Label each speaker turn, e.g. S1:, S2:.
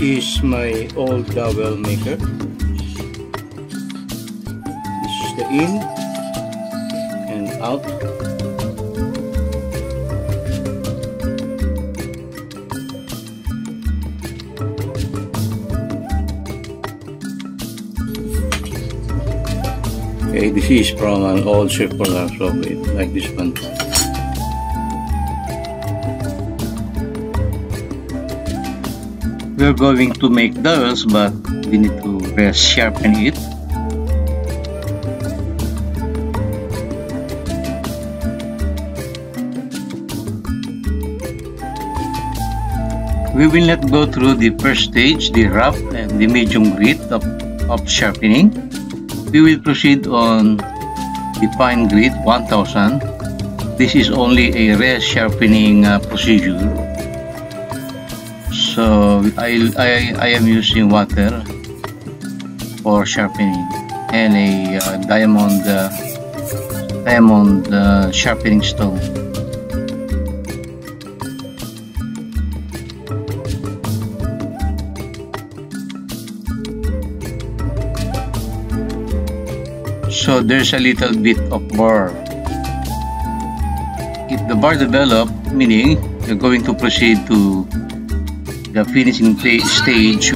S1: is my old dowel maker. This is the in and out. Okay, this is from an old circular, so like this one. We're going to make dowels, but we need to sharpen it. We will not go through the first stage, the rough and the medium grit of sharpening. We will proceed on the fine grit 1000. This is only a re-sharpening procedure. So I am using water for sharpening and a diamond sharpening stone. So there's a little bit of bar. If the bar develop, meaning you're going to proceed to the finishing stage.